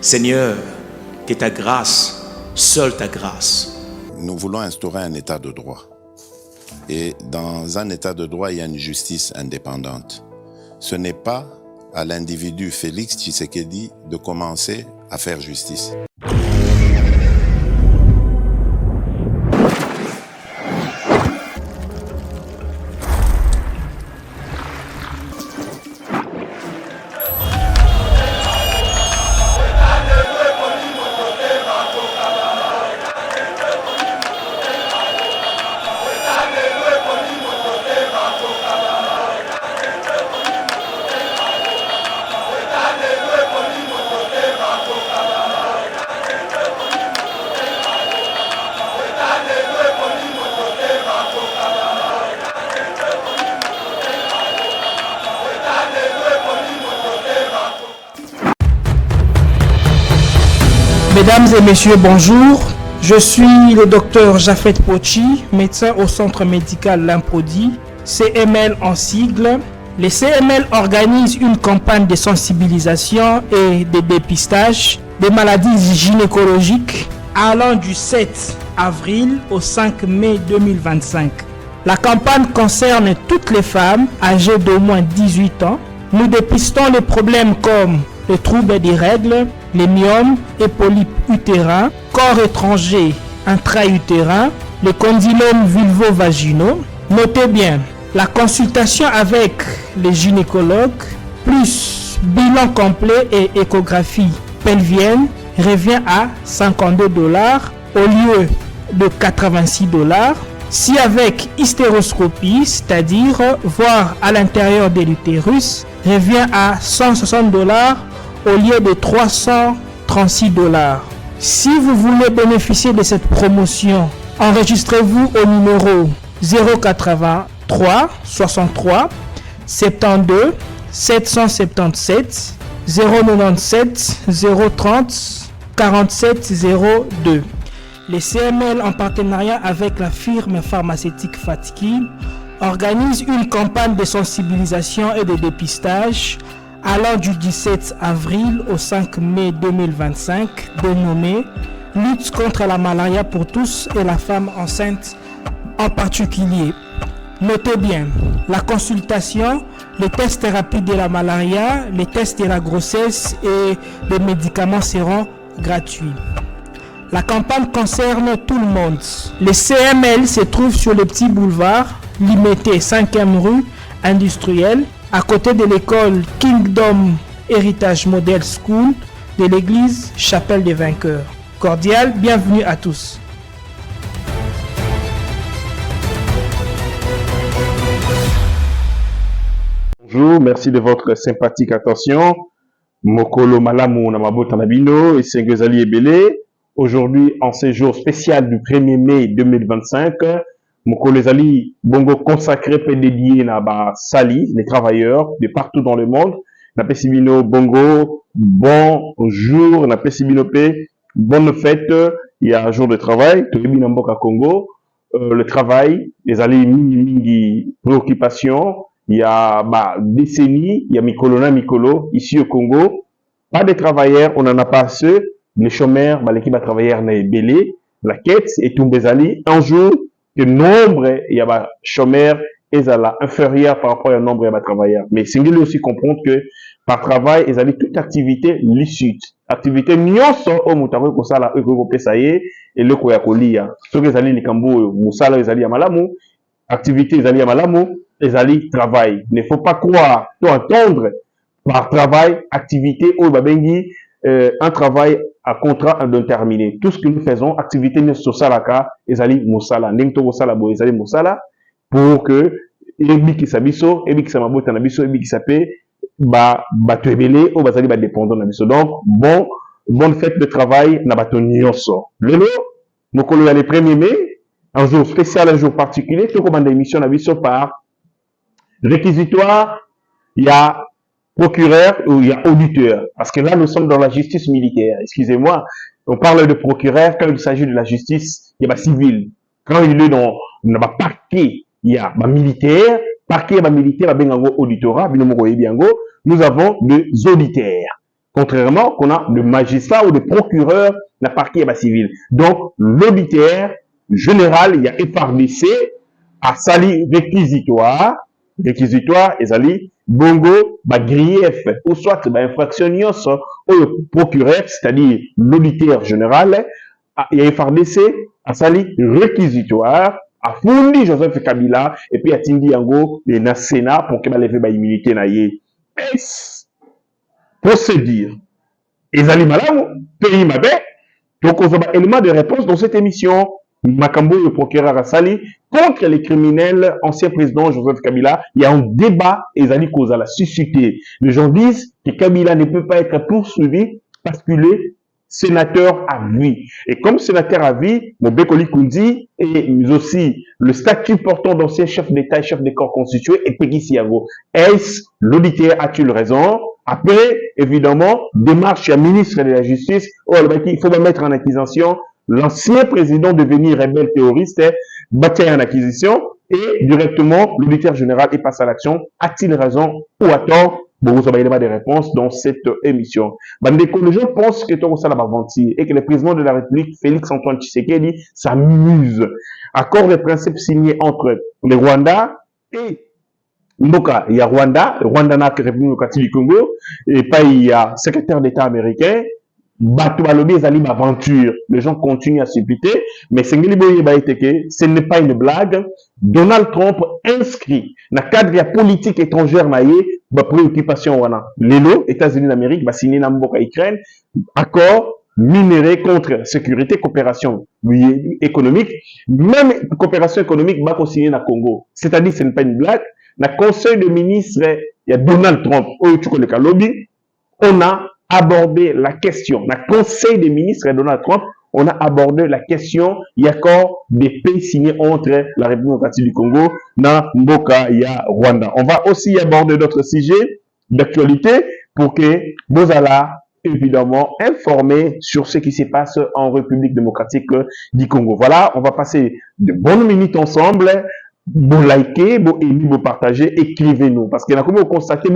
Seigneur, que ta grâce, seule ta grâce. Nous voulons instaurer un état de droit. Et dans un état de droit, il y a une justice indépendante. Ce n'est pas à l'individu Félix Tshisekedi de commencer à faire justice. Mesdames et messieurs, bonjour. Je suis le docteur Jafet Pochi, médecin au centre médical L'Improdi, CML en sigle. Les CML organisent une campagne de sensibilisation et de dépistage des maladies gynécologiques allant du 7 avril au 5 mai 2025. La campagne concerne toutes les femmes âgées d'au moins 18 ans. Nous dépistons les problèmes comme les troubles des règles, les myomes et polypes utérins, corps étranger intra-utérin, les condylomes vulvo-vaginaux. Notez bien, la consultation avec les gynécologues, plus bilan complet et échographie pelvienne, revient à $52 au lieu de $86. Si avec hystéroscopie, c'est-à-dire voir à l'intérieur de l'utérus, revient à $160 au lieu de $336. Si vous voulez bénéficier de cette promotion, enregistrez-vous au numéro 083 63 72 777 097 030 47 02. Les CML, en partenariat avec la firme pharmaceutique Fatiki, organisent une campagne de sensibilisation et de dépistage allant du 17 avril au 5 mai 2025, dénommée « Lutte contre la malaria pour tous et la femme enceinte en particulier ». Notez bien, la consultation, les tests rapides de la malaria, les tests de la grossesse et les médicaments seront gratuits. La campagne concerne tout le monde. Les CML se trouvent sur le petit boulevard Limité 5e rue industrielle, à côté de l'école Kingdom Heritage Model School de l'église Chapelle des Vainqueurs. Cordial, bienvenue à tous. Bonjour, merci de votre sympathique attention. Mokolo Malamu Namabota Nabino et Sengezali Ebele. Aujourd'hui, en ce jour spécial du 1er mai 2025, Mokolo Zali Bongo consacré et dédié à Sali, les travailleurs de partout dans le monde. Na Pesibino Bongo, bonjour, na Pesibino P, bonne fête. Il y a un jour de travail, Tobina Mboka Congo. Le travail, les alliés mingi préoccupations. Il y a décennies, il y a Mikolo, ici au Congo. Pas de travailleurs, on n'en a pas assez. Les chômeurs, l'équipe à travailleurs n'a belé. La quête est tout bezali. Un jour, le nombre, il y a chômeurs, est inférieur par rapport au nombre de travailleurs. Mais c'est aussi comprendre que par travail, ils allaient toute activité licite. Activité nyonso au mutaro ko sala eko pesa ye et le ko ya kolia. Ce que ils allaient les kambo musala ils allaient à malamu, activité ils allaient à malamu, ils allaient travail. Il ne faut pas croire, tout entendre par travail, activité ou babengi un travail à contrat indéterminé. Tout ce que nous faisons, activité ne sosalaka, ils allaient musala, n'imto musala bo ils allaient musala pour que ebi ki sabiso, ebi ki samabota na biso, ebi ki sapé bato ebele o bazali ba dépendant na biso. Donc bonne fête de travail na bato nyonso. Lelo mokolo ya le 1er mai, un jour spécial, un jour particulier, to commande émission na biso par réquisitoire, il y a procureur ou il y a auditeur, parce que là nous sommes dans la justice militaire. Excusez-moi, on parle de procureur quand il s'agit de la justice, il y a civil. Quand il est dans parquet, il y a militaire, parquet militaire, auditorat, nous avons des auditeurs. Contrairement qu'on a de magistrats ou de procureurs na parquet civil. Donc, l'auditeur général, il y a FRDC, à sali réquisitoire, ezali, bongo, grief, ou soit infraction au procureur, c'est-à-dire l'auditeur général, il y a FRDC, à sali réquisitoire, à Fundi Joseph Kabila, et puis à Tindi Yango, et na Sénat, pour qu'il lève l'immunité na ye. Est-ce procédure? Ezali malamu, pays mabe, donc on a un élément de réponse dans cette émission. Makambo, le procureur Assali, contre les criminels, ancien président Joseph Kabila, il y a un débat, Ezali Koza l'a suscité. Les gens disent que Kabila ne peut pas être poursuivi parce qu'il est sénateur à vie. Et comme sénateur à vie, Mobekoli Kundi, et aussi le statut portant d'ancien chef d'État et chef des corps constitués, et Peggy Siago. Est-ce l'auditeur a-t-il raison? Après, évidemment, démarche à ministre de la Justice, il faut mettre en accusation l'ancien président devenu rebelle terroriste, bâti en acquisition, et directement, l'auditeur général est passé à l'action. A-t-il raison ou à tort? Bon, vous avez des réponses dans cette émission. Les gens pensent que tout ça va mentir et que le président de la République, Félix Antoine Tshisekedi, s'amuse. Accord de principe signé entre le Rwanda et Mboka. Il y a Rwanda n'a que République du Congo, et pas il y a secrétaire d'État américain. Aventure. Les gens continuent à suppiter, mais ce n'est pas une blague. Donald Trump inscrit dans le cadre de la politique étrangère, préoccupation, les États-Unis d'Amérique, signé dans Ukraine, accord minéré contre sécurité, coopération économique, même coopération économique, signé dans le Congo. C'est-à-dire, ce n'est pas une blague. Dans le conseil de ministres, il y a Donald Trump, on a abordé la question. Dans le conseil des ministres de Donald Trump, on a abordé la question, il y a encore des pays signés entre la République démocratique du Congo, dans Mboka, il y a Rwanda. On va aussi aborder d'autres sujets d'actualité pour que vous allez évidemment informer sur ce qui se passe en République démocratique du Congo. Voilà, on va passer de bonnes minutes ensemble. Vous likez, vous aimez, vous partagez, écrivez-nous. Parce que là, comme vous constatez,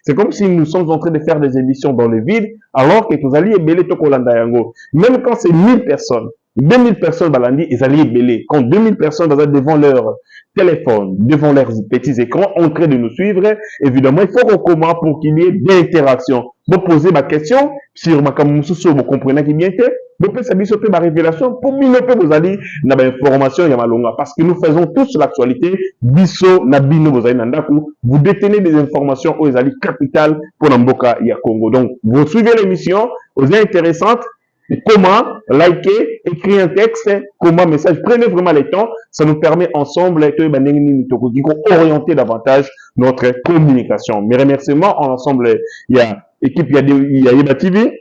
c'est comme si nous sommes en train de faire des émissions dans le vide, alors que vous alliez belé Tokolanda Yango. Même quand c'est 1000 personnes, 2000 personnes, balandi, ils allaient belé. Quand 2000 personnes devant leur téléphone, devant leurs petits écrans, en train de nous suivre, évidemment, il faut qu'on commence pour qu'il y ait d'interaction. Vous posez ma question, sur ma camouflage, vous comprenez qui bien fait. Vous pouvez s'amuser ma révélation pour mieux vous allez dans l'information parce que nous faisons tous l'actualité biso nabino vous allez vous détenez des informations aux alliés capitales pour Mboka ya Congo. Donc vous suivez l'émission, vous êtes intéressante. Comment liker, écrire un texte, comment message, prenez vraiment le temps, ça nous permet ensemble d'orienter davantage notre communication. Mes remerciements en ensemble, il y a équipe, il y a Yeba TV,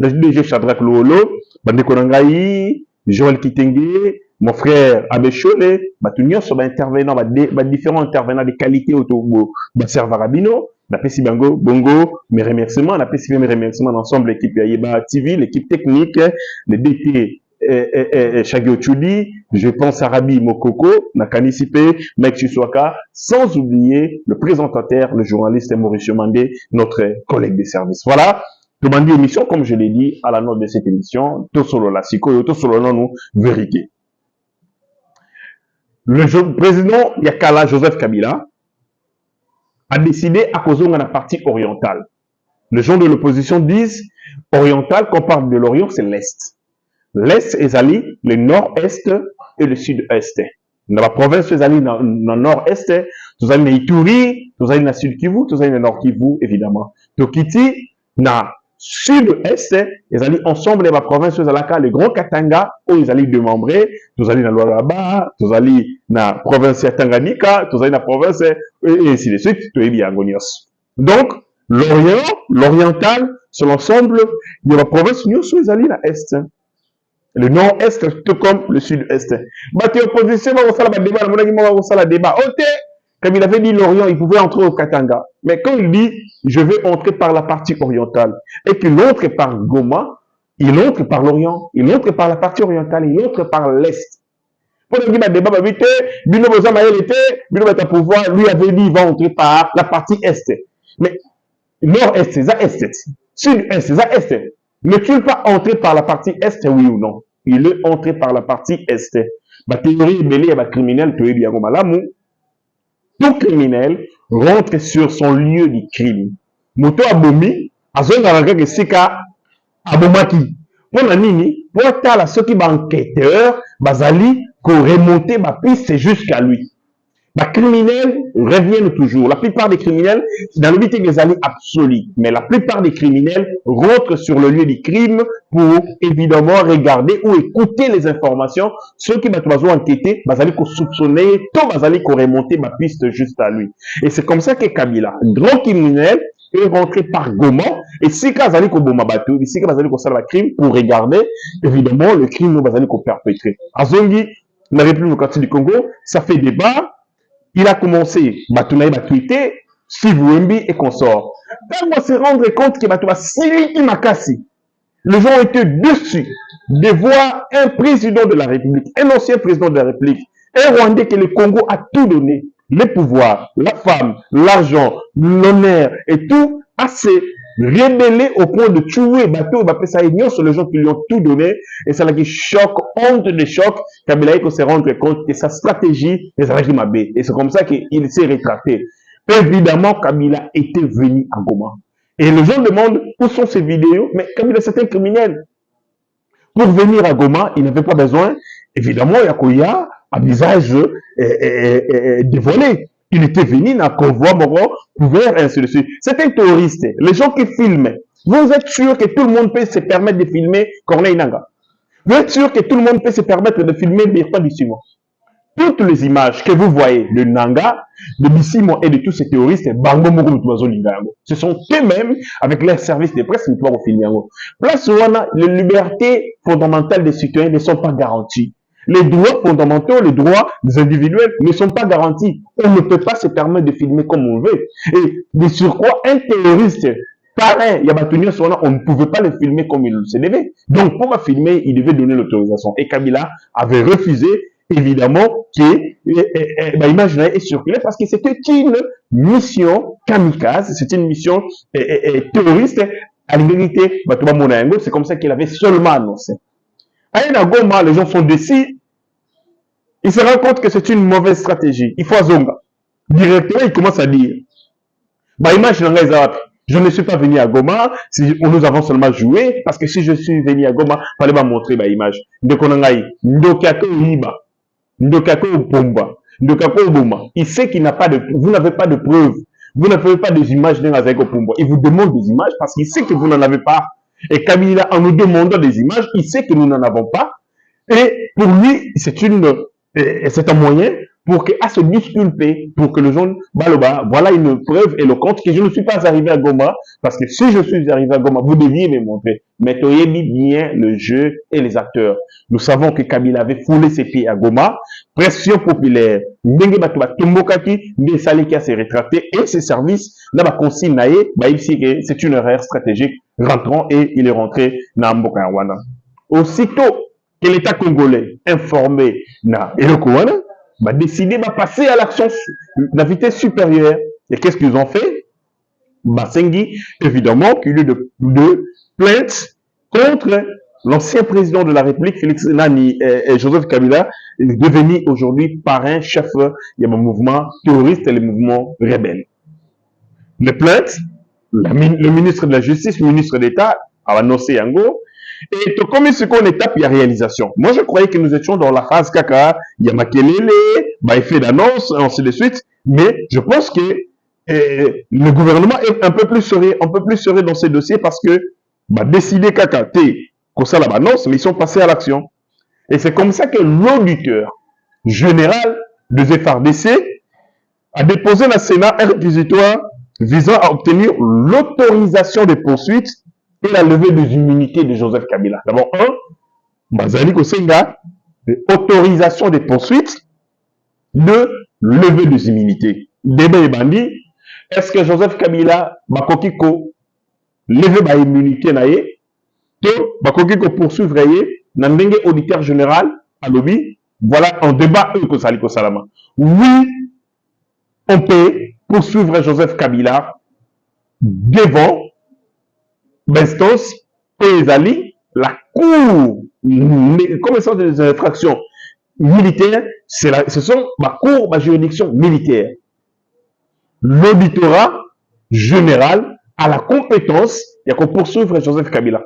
le DG Shadrach Loholo, Bandeko Nangaï, Joël Kitenge, mon frère Abechole, Batunio, sur différents intervenants de qualité autour de Servarabino, Napesi Bango, Bongo, mes remerciements, Napesi mes remerciements d'ensemble, l'équipe Yeba TV, l'équipe technique, le DT Shagio Chudi, je pense à Rabi Mokoko, Nakanisipe, Mike Chiswaka, sans oublier le présentateur, le journaliste Mauricio Mandé, notre collègue de service. Voilà. Demandez émission, comme je l'ai dit, à la note de cette émission, tout solo la siko, tout solo non vérité. Le président Yakala Joseph Kabila a décidé à cause de la partie orientale. Les gens de l'opposition disent orientale, quand on parle de l'Orient, c'est l'Est. L'Est est allé, le Nord-Est et le Sud-Est. Dans la province, vous allez dans le Nord-Est, vous allez dans Ituri, vous allez dans le Sud-Kivu, vous allez dans le Nord-Kivu, évidemment. Tokiti, dans Sud-Est, ils allaient ensemble dans la province, vous allez le Grand Katanga, où ils allaient démembrer, vous allez dans l'Ouaraba, vous allez dans la province de Tanganyika, vous allez dans la province, et ainsi de suite, tout est bien agonios. Donc, l'Orient, l'oriental, sur l'ensemble de la province, nous sommes allés dans l'Est. Le Nord-Est, tout comme le Sud-Est. Bâti opposition, on va faire le débat, on va faire le débat. Comme il avait dit l'Orient, il pouvait entrer au Katanga. Mais quand il dit, je vais entrer par la partie orientale, et qu'il entre par Goma, il entre par l'Orient, il entre par la partie orientale, il entre par l'Est. Pour le débat, vite, Bino Boza Maël était, Bino Bata pouvoir, lui avait dit, il va entrer par la partie Est. Mais, Nord-Est, c'est ça Est. Sud-Est, c'est ça Est. N'est-il pas entré par la partie Est, oui ou non? Il est entré par la partie Est. Ma théorie belé et criminel, tu es bien comme tout criminel rentre sur son lieu du crime. Moto abomi, azonga ranga sika abomaki. Pour la nini, pour tala ceux qui enquêteur, bazali, ko remonter ma piste jusqu'à lui. Les criminels reviennent toujours. La plupart des criminels, dans le but des alliés absolus, mais la plupart des criminels rentrent sur le lieu du crime pour évidemment regarder ou écouter les informations. Ceux qui vont enquêter, ils vont soupçonner, tout ils vont remonter ma piste juste à lui. Et c'est comme ça que Kabila, grand criminel, est rentré par Goma. Et si vous allez au Boma Bateau, si vous allez au Salva crime pour regarder évidemment le crime que vous allez perpétrer. À Zongi, la République démocratique du Congo, ça fait débat. Il a commencé, Batounaï va tweeter, Steve Wemby et consort. Quand on se rendre compte que Batouba Siliki Makassi, les gens ont été déçus de voir un président de la République, un ancien président de la République, un Rwandais que le Congo a tout donné, les pouvoirs, la femme, l'argent, l'honneur et tout, à se rébeller au point de tuer bateau, ça ignore sur les gens qui lui ont tout donné, et ça l'a qui choque, honte de choc, Kabila il se rendre compte que sa stratégie est avec Mabé. Et c'est comme ça qu'il s'est rétracté. Évidemment, Kabila était venu à Goma. Et les gens demandent où sont ces vidéos, mais Kabila c'est un criminel. Pour venir à Goma, il n'avait pas besoin, évidemment, Yakoya, à visage dévoilé. Il était venu dans un convoi couvert, ainsi de suite. C'est un terroriste. Les gens qui filment, vous êtes sûr que tout le monde peut se permettre de filmer Corneille Nangaa? Vous êtes sûr que tout le monde peut se permettre de filmer Bertrand Bisimon? Toutes les images que vous voyez de Nangaa, de Bisimon et de tous ces terroristes, ce sont eux-mêmes, avec leur service de presse, qui vont filmer. Place où les libertés fondamentales des citoyens ne sont pas garanties. Les droits fondamentaux, les droits des individuels ne sont pas garantis. On ne peut pas se permettre de filmer comme on veut. Et de surcroît, un terroriste, pareil, on ne pouvait pas le filmer comme il se devait. Donc, pour le filmer, il devait donner l'autorisation. Et Kabila avait refusé, évidemment, imaginez et circulé parce que c'était une mission kamikaze, c'était une mission terroriste. À la vérité, c'est comme ça qu'il avait seulement annoncé. À Goma, les gens sont décis. Ils se rendent compte que c'est une mauvaise stratégie. Il faut Zonga. Directement, il commence à dire, je ne suis pas venu à Goma, si nous avons seulement joué, parce que si je suis venu à Goma, il fallait montrer l'image. Il sait qu'il n'a pas de, vous n'avez pas de preuves. Vous n'avez pas des images d'un avec Opumba. Il vous demande des images parce qu'il sait que vous n'en avez pas. Et Kabila, en nous demandant des images, il sait que nous n'en avons pas. Et pour lui, c'est un moyen pour à se disculper, pour que le gens, voilà une preuve éloquente que je ne suis pas arrivé à Goma, parce que si je suis arrivé à Goma, vous deviez me montrer. Mais Toyebi bien le jeu et les acteurs. Nous savons que Kabila avait foulé ses pieds à Goma, pression populaire, Ndenge Batuba Tombokaki, Ndesaleki s'est rétracté et ses services, là, consigne naïe, c'est une erreur stratégique, rentrant et il est rentré dans Mboka Wana. Aussitôt que l'État congolais informé na Elokowana, va décider de passer à l'action, la vitesse supérieure. Et qu'est-ce qu'ils ont fait? Sengi, évidemment, qu'il y a eu de plaintes contre l'ancien président de la République, Félix Nani et Joseph Kabila, est devenu aujourd'hui parrain, chef, il y a un mouvement terroriste et le mouvement rebelle. Les plaintes, le ministre de la Justice, le ministre d'État, a annoncé Yango. Et comme c'est qu'on étape, il y a réalisation. Moi, je croyais que nous étions dans la phase Kaka, il y a Makelele, effet d'annonce, ainsi de suite. Mais je pense que le gouvernement est un peu plus serein dans ces dossiers parce que décider Kaka, qu'on ça la annonce, mais ils sont passés à l'action. Et c'est comme ça que l'auditeur général de FARDC a déposé dans le Sénat un réquisitoire visant à obtenir l'autorisation des poursuites et la levée des immunités de Joseph Kabila. D'abord, Bazali Kosenga, autorisation des poursuites, de levée des immunités. Débat et bandit, est-ce que Joseph Kabila, Bakokiko, lever ba immunité naïe, to Bakokiko poursuivre Nandenge auditeur général, à lobby, voilà un débat Kosali Kosalama. Oui, on peut poursuivre Joseph Kabila devant l'instance ezali la cour comme des infractions militaires, ce sont ma cour, ma juridiction militaire. L'auditorat général a la compétence, il y a qu'on poursuivre Joseph Kabila.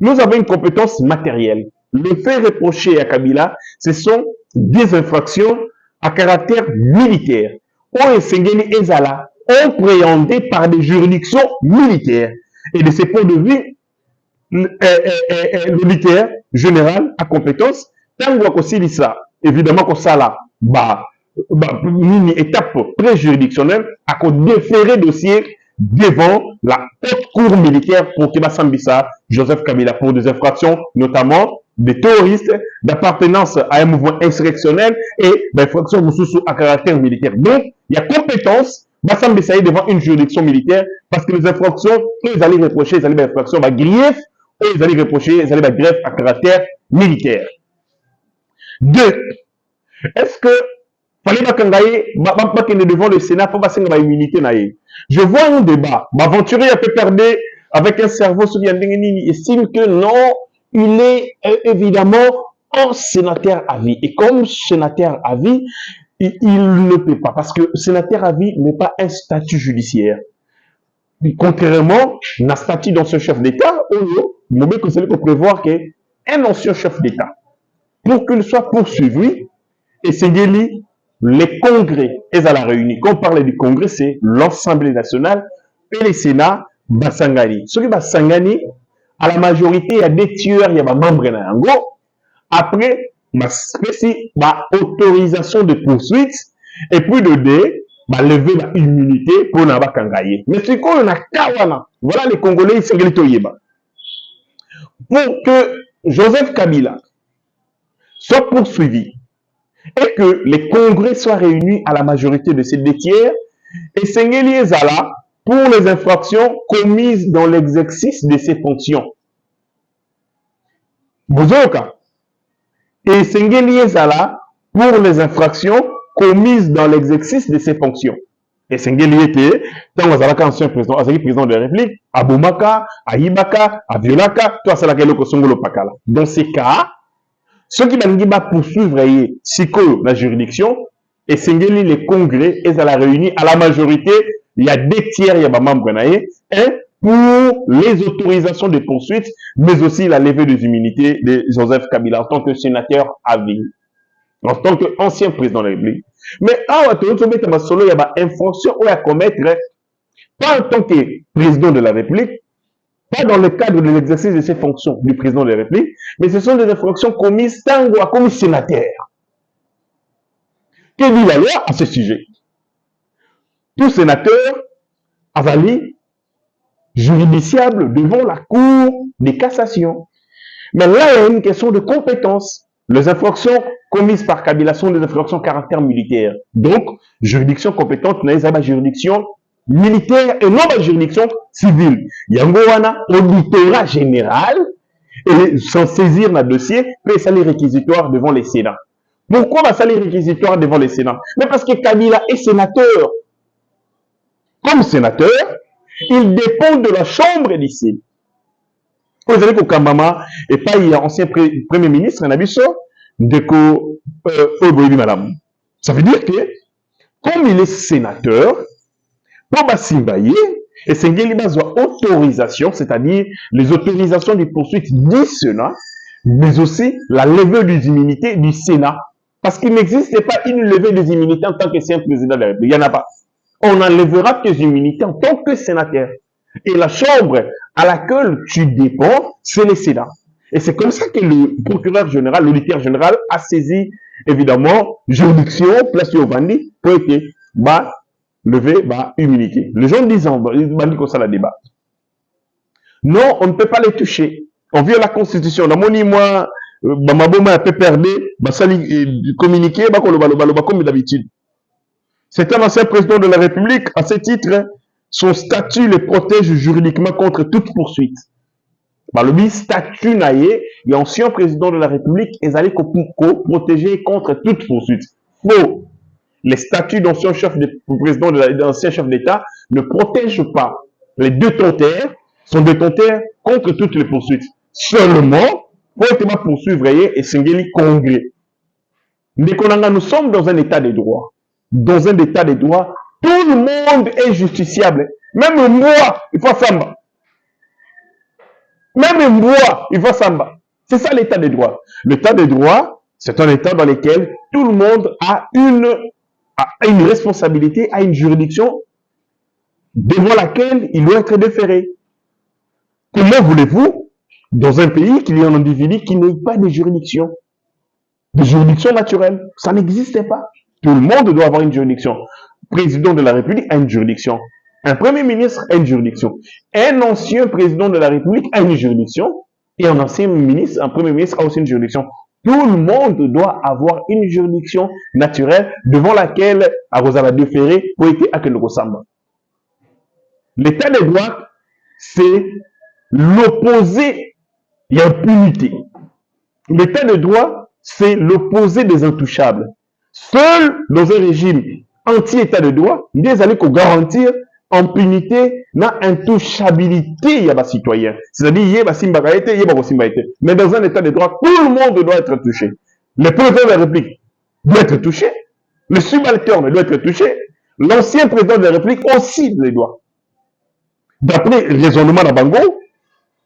Nous avons une compétence matérielle. Le fait reproché à Kabila, ce sont des infractions à caractère militaire. Oesengeli Ezala, appréhendées par des juridictions militaires. Et de ce point de vue, l'auditeur général a compétence. Tant que ça, évidemment que ça là, une étape pré-juridictionnelle, à déférer dossier devant la haute cour militaire pour Kiba Sambisa, Joseph Kabila, pour des infractions, notamment des terroristes, d'appartenance à un mouvement insurrectionnel et d'infractions à caractère militaire. Donc, il y a compétence, Sambisa est devant une juridiction militaire parce que les infractions, ils allaient reprocher, ils allaient des infractions, grief, et ils allaient reprocher, ils allaient des greffe à caractère militaire. Deux, est-ce que fallait pas devant le Sénat pour passer une immunité naïe? Je vois un débat. M'aventurer à peu perdre avec un cerveau sous il estime que non, il est évidemment un sénateur à vie. Et comme sénateur à vie, il ne peut pas. Parce que sénateur à vie n'est pas un statut judiciaire. Contrairement à un statut d'ancien chef d'État, il faut prévoir qu'un ancien chef d'État, pour qu'il soit poursuivi, et c'est les congrès, et à la réunion. Quand on parle du congrès, c'est l'Assemblée nationale et les Sénats, Basangani. Ceux qui Basangani, à la majorité, il y a des tueurs, il y a des membres en gros. Après, autorisation de poursuite, et puis de deux, lever l'immunité pour n'a pas kangaye. Mais c'est qu'on a kawana. Voilà les Congolais, ils sont pour que Joseph Kabila soit poursuivi, et que les congrès soient réunis à la majorité de ces deux tiers, et Sengeli Ezala pour les infractions commises dans l'exercice de ses fonctions. Bozoka. Et Sengeli Ezala pour les infractions commises dans l'exercice de ses fonctions. Et Sengeli était, dans les ancien président, président de la République, à Boumaka, à Ibaka, à Violaka, toi, c'est laquelle que Songolo Pakala. Dans ces cas, ceux qui vont poursuivre la juridiction, et Sengeli les congrès, et à la réunie, à la majorité, il y a deux tiers, il y a des membres, pour les autorisations de poursuite, mais aussi la levée des immunités de Joseph Kabila en tant que sénateur à vie, en tant qu'ancien président de la République. Mais il y a une infraction à commettre, pas en tant que président de la République, pas dans le cadre de l'exercice de ses fonctions du président de la République, mais ce sont des infractions commises tango comme sénateur. Que dit la loi à ce sujet? Tout sénateur avali juridiciable devant la Cour de cassation. Mais là, il y a une question de compétence. Les infractions commises par Kabila sont des infractions de caractère militaire. Donc, juridiction compétente, n'est pas juridiction militaire et non la juridiction civile. Yangowana, auditorat général, et sans saisir le dossier, peut salir réquisitoire devant les Sénats. Pourquoi va salir réquisitoire devant les Sénats? Mais parce que Kabila est sénateur. Comme sénateur, il dépend de la chambre du Sénat. Vous savez qu'au Kambama, et pas il y a ancien premier ministre, un abisso, madame. Ça veut dire que, comme il est sénateur, pour Basimbaye, et Sengeli Bazwa autorisation, c'est-à-dire les autorisations de poursuite du Sénat, mais aussi la levée des immunités du Sénat. Parce qu'il n'existe pas une levée des immunités en tant que c'est un président de la République. Il n'y en a pas. On enlèvera tes immunités en tant que sénateur. Et la chambre à laquelle tu dépends, c'est le Sénat. Et c'est comme ça que le procureur général, l'auditeur général, a saisi, évidemment, juridiction, place au bandit, pour être, lever, immunité. Les gens disent, ils bandit comme ça la débat. Non, on ne peut pas les toucher. On viole la Constitution. Dans mon moi, Bamaboma peut perdre, communiquer, comme d'habitude. C'est un ancien président de la République. À ce titre, son statut le protège juridiquement contre toute poursuite. Le statut naïe, l'ancien président de la République est allé protéger contre toute poursuite. Faux. Les statuts d'ancien chef de président d'ancien chef d'État ne protègent pas les détenteurs sont détenteurs contre toutes les poursuites. Seulement, pour être poursuivre et Sengeli Congrès. Nous sommes dans un état de droit. Dans un état de droit, tout le monde est justiciable. Même moi, il faut samba. Même moi, il faut samba. C'est ça l'état de droit. L'état de droit, c'est un état dans lequel tout le monde a une responsabilité, a une juridiction devant laquelle il doit être déféré. Comment voulez-vous, dans un pays, qu'il y ait un individu qui n'ait pas de juridiction naturelle? Ça n'existe pas. Tout le monde doit avoir une juridiction. Le président de la République a une juridiction. Un premier ministre a une juridiction. Un ancien président de la République a une juridiction. Et un ancien ministre, un premier ministre a aussi une juridiction. Tout le monde doit avoir une juridiction naturelle devant laquelle Arosala déféré pour être à Samba. L'état de droit, c'est l'opposé. Il y a impunité. L'état de droit, c'est l'opposé des intouchables. Seul dans un régime anti-état de droit, il allait garantir impunité, na intouchabilité, il y a des citoyens. C'est-à-dire, il y a des simbaïté, il y a des simbaïté. Mais dans un état de droit, tout le monde doit être touché. Le président de la République doit être touché. Le subalterne doit être touché. L'ancien président de la République aussi le doit. D'après le raisonnement de Bango,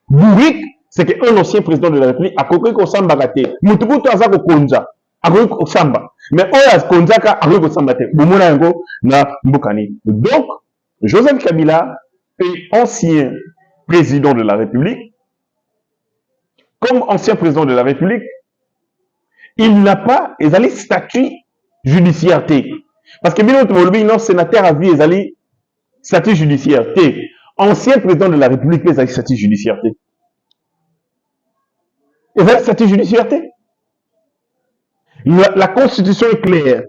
Bourrique, c'est qu'un ancien président de la République a compris qu'on s'en bagaté. Moutoukoutou a zako konja. A compris qu'on s'en bat. Mais on a konjaka a compris qu'on s'en batté. Boumouna yango na mbukani. Donc, Joseph Kabila est ancien président de la République. Comme ancien président de la République, il n'a pas les statut judiciaire. Parce que bien sénateur a vu les statut judiciaire. Ancien président de la République, les statut judiciaire. Les statut judiciaire. La Constitution est claire.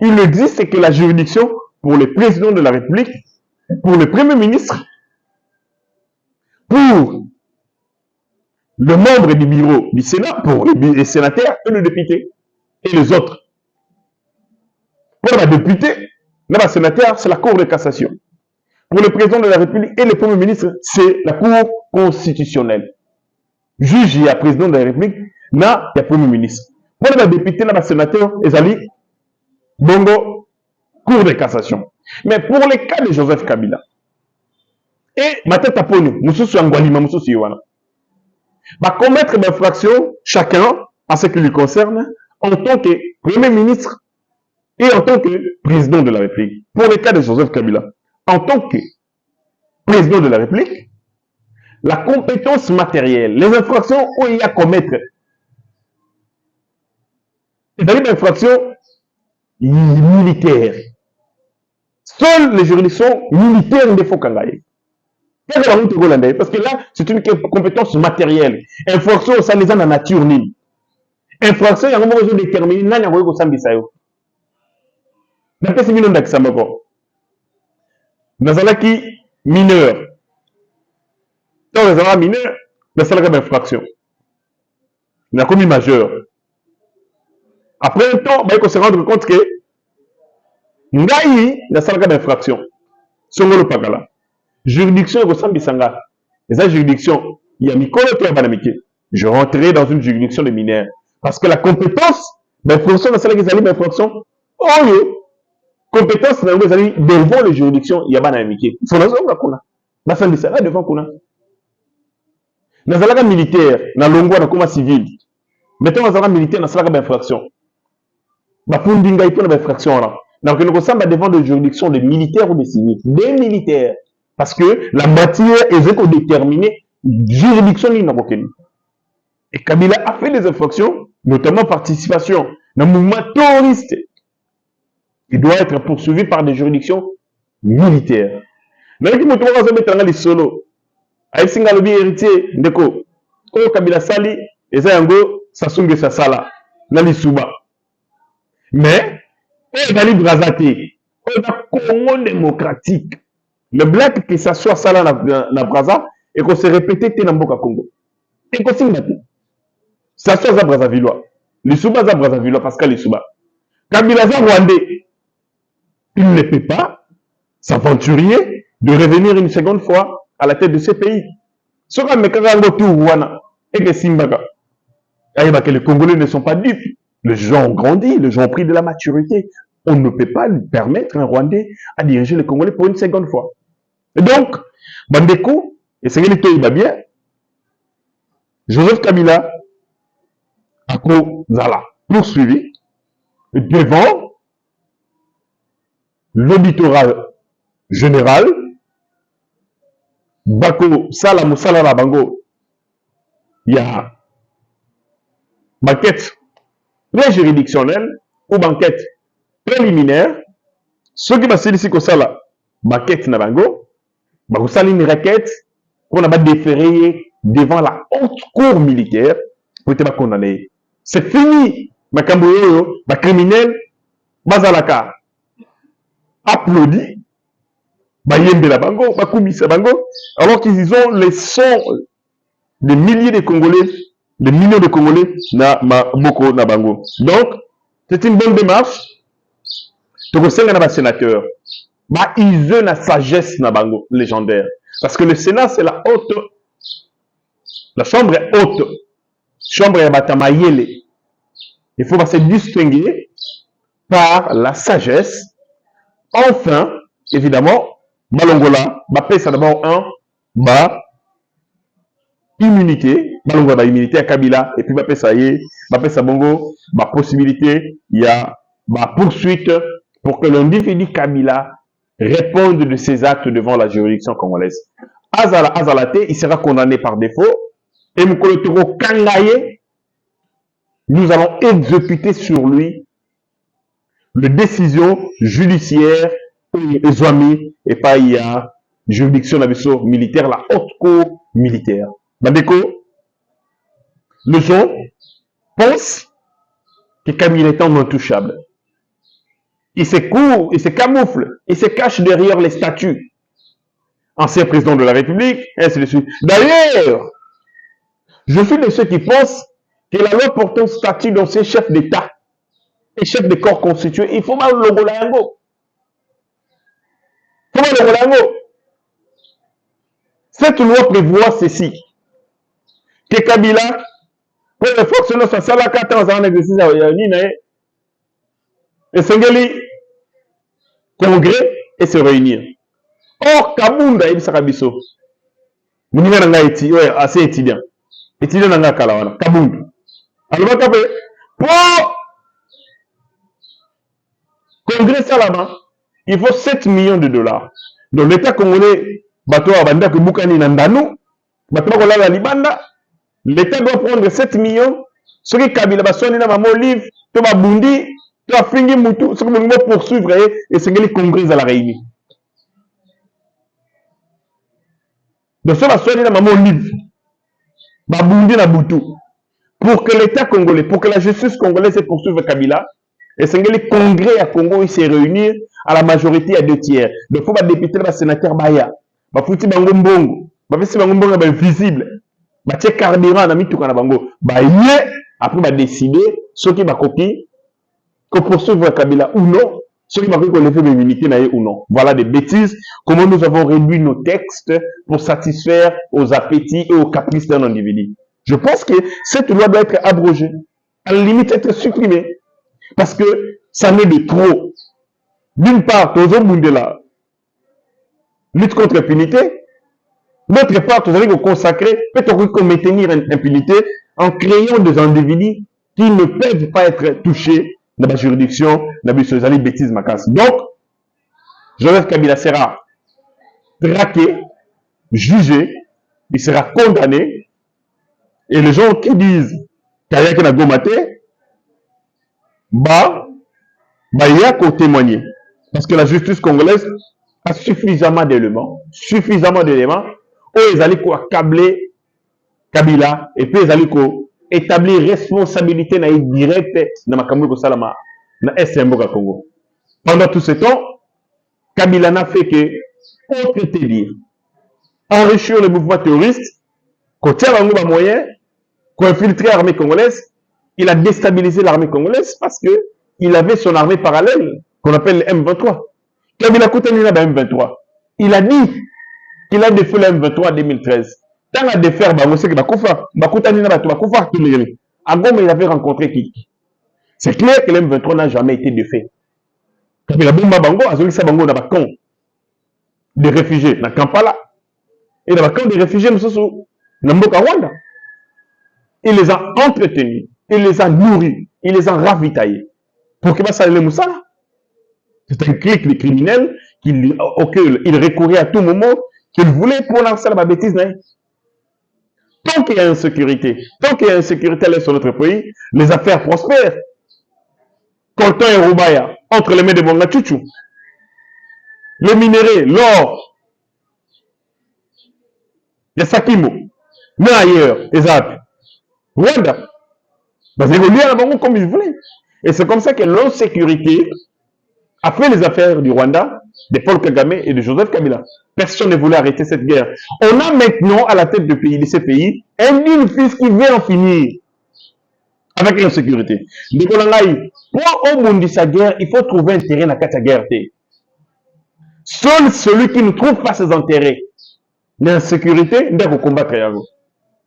Il existe que la juridiction pour le président de la République, pour le Premier ministre, pour le membre du bureau du Sénat, pour les sénateurs et les députés, et les autres. Pour les députés, les sénateurs, c'est la Cour de cassation. Pour le président de la République et le Premier ministre, c'est la Cour constitutionnelle. Juge et président de la République, il y a Premier ministre. Pour les députés, les sénateurs, ils allaient bongo Cour de cassation. Mais pour les cas de Joseph Kabila, et Matata Ponu, Moussou Angwalima, Moussou Siwana, va commettre des infractions, chacun, en ce qui lui concerne, en tant que Premier ministre et en tant que président de la République. Pour les cas de Joseph Kabila, en tant que président de la République, la compétence matérielle, les infractions où il y a à commettre, c'est-à-dire des infractions militaires. Seules les juridictions militaires ne font qu'en gagner. Parce que là, c'est une compétence matérielle. Infraction, ça les a dans la nature. Infraction, il y a un moment où ils déterminent, il y a un moment où ils sont d'après ces millions d'examens. Dans qui mineur. Dans les gens mineurs, mais c'est la infraction. Il y a commis majeur. Après un temps, il faut se rendre compte que Ngaï, il y a ça d'infraction. Songolo Pagala. Juridiction, il ressemble à et cette juridiction, il y a Mikolo Banamike. Je rentrerai dans une juridiction de mineurs. Parce que la compétence d'infraction, dans celle qui est l'infraction, oh oui, compétence devant les juridictions, il y a Banamike. Il faut la zone là, la fin de ça, là devant Kuna. Dans la militaire, dans l'ongwa, dans le civil, mettons dans la militaire, dans la infraction. Pour une infraction là. Donc, nous sommes devant des juridictions de militaires ou de civils. Des militaires. Parce que la matière est déterminée. Juridiction n'est pas. Et Kabila a fait des infractions, notamment participation dans le mouvement terroriste. Il doit être poursuivi par des juridictions militaires. Mais qui me trouve à mettre dans les solos. Aïe Singalobi héritier, Ndeko. Quand Kabila Sali, et ça yango, Sassung Sassala. Nali Souba. Mais, on a Brazati, on a Congo démocratique. Le black qui s'assoit ça là dans Braza et qu'on s'est répété dans Mboka Congo. Et qu'on s'y mette. Ça soit à Brazzavillois. Les Souba à Brazzavillois, Pascal les Souba. Kabila Rwandais, il ne peut pas s'aventurer de revenir une seconde fois à la tête de ces pays. Ce qu'on met et que Simbaka, que les Congolais ne sont pas dupes. Les gens ont grandi, les gens ont pris de la maturité. On ne peut pas lui permettre un Rwandais à diriger les Congolais pour une seconde fois. Et donc, Bandeko, et c'est qu'il va bien, Joseph Kabila a poursuivi devant l'auditorat général, Bako Sala Moussala Bango, il y a banquette pré-juridictionnelle ou banquette préliminaire. Ceux qui passent ici comme ça, la banquette na bango, Bako Sala une requête qu'on a déféré devant la haute cour militaire pour être condamné. C'est fini. Makamboyo, ma criminel, Bazalaka, applaudi, Bayembe la bango, Bakoumissa bango, alors qu'ils ont les sons des milliers de Congolais, des millions de Congolais, na Boko na bango. Donc, c'est une bonne démarche. Tokoseng na ba sénateur, ils ont la sagesse na bango, légendaire. Parce que le Sénat, c'est la haute, la chambre est haute, chambre est batamayele. Il faut se distinguer par la sagesse. Enfin, évidemment, Balongola, ça d'abord immunité, Balongola immunité à Kabila, et puis ça y est, ça bongo, possibilité, il y a poursuite pour que l'individu Kabila réponde de ses actes devant la juridiction congolaise. Azalate, il sera condamné par défaut, et Moukolotoro Kangaye, nous allons exécuter sur lui les décisions judiciaires et pas il y a juridiction militaire, la haute cour militaire. Bandeko, les gens pensent que Kabila est intouchable. Il se court, il se camoufle, il se cache derrière les statuts. Ancien président de la République, ainsi de suite. D'ailleurs, je suis de ceux qui pensent que la loi portant statut d'ancien chef d'État et chef de corps constitué, il faut mal le Golango. Il faut mal le Golango. Cette loi prévoit ceci. Que Kabila, pour les forces de sa la 14 ans d'exercice à Nina, et Sengeli, congrès et se réunir. Or, Kabunda, il sera biso. Vous n'avez pas assez étudiant. Étudiant dans la Kalawana. Kabunda. Alors, pour congrès Salama, il faut 7 millions de dollars. Donc, l'État congolais, l'État doit prendre 7 millions. Ce qui Kabila va sonner dans ma livre, tu vas bundi, tu vas finir moutou, ce que nous devons poursuivre et c'est le congrès à la réunion. Donc, ça va sonner dans ma livre, va bundi na boutou. Pour que l'État congolais, pour que la justice congolaise poursuive Kabila, et c'est le congrès à Congo, il s'est réuni à la majorité à 2 tiers. Donc, il faut que les députés, les sénateurs, Baya, Fouti Bangombongo, Fouti Bangombongo visible, Batia carburant, na mitou kana bango, après, décider ce qui va copier, que poursuivre Kabila ou non, ceux qui va lever l'immunité ou non. Voilà des bêtises. Comment nous avons réduit nos textes pour satisfaire aux appétits et aux caprices d'un individu. Je pense que cette loi doit être abrogée, à la limite être supprimée, parce que ça n'est de trop. D'une part, tous les là, lutte contre l'impunité. D'autre part, vous allez vous consacrer, peut-être maintenir l'impunité en créant des individus qui ne peuvent pas être touchés dans la juridiction, dans les bêtises macaques. Donc, Joseph Kabila sera traqué, jugé, il sera condamné, et les gens qui disent qu'il y a que Gomate, il y a qu'à témoigner. Parce que la justice congolaise a suffisamment d'éléments, où ils allaient accabler Kabila, et puis ils allaient établir responsabilité directe dans ma Kamouko Salama, dans SMBO Congo. Pendant tout ce temps, Kabila n'a fait que, autre te dire, enrichir le mouvement terroriste, qu'on tient un moyen, qu'on infiltrer l'armée congolaise, il a déstabilisé l'armée congolaise parce qu'il avait son armée parallèle, qu'on appelle le M23. Kabila Koutanina M23. il a dit qu'il a défait le M23 en 2013. Tant à défaire, c'est que Bakoufa, Bakoufa, à Goma, il avait rencontré qui? C'est clair que le M23 n'a jamais été défait. Il a bomba bango, a zolisa bango dans camp de réfugiés, dans Kampala. Et dans le camp de réfugiés, nous sommes dans Mboka Rwanda. Il les a entretenus, il les a nourris, il les a ravitaillés. Pour que ça le Moussala. C'est un clic de criminels auquel il recourait à tout moment, qu'il voulait pour lancer la bêtise. Tant qu'il y a insécurité, tant qu'il y a insécurité sur notre pays, les affaires prospèrent. Colton et Roubaya, entre les mains de Bonga Tchouchou. Les minéraux, l'or, les Sakimo, mais ailleurs, les Alpes, Rwanda. Ils évoluent à la banque comme ils voulaient. Et c'est comme ça que l'insécurité a fait les affaires du Rwanda, de Paul Kagame et de Joseph Kabila. Personne ne voulait arrêter cette guerre. On a maintenant à la tête de ces pays un fils qui veut en finir avec l'insécurité. Pour au monde de sa guerre, il faut trouver un terrain dans la guerre. Seul celui qui ne trouve pas ses intérêts, l'insécurité, il doit combattre.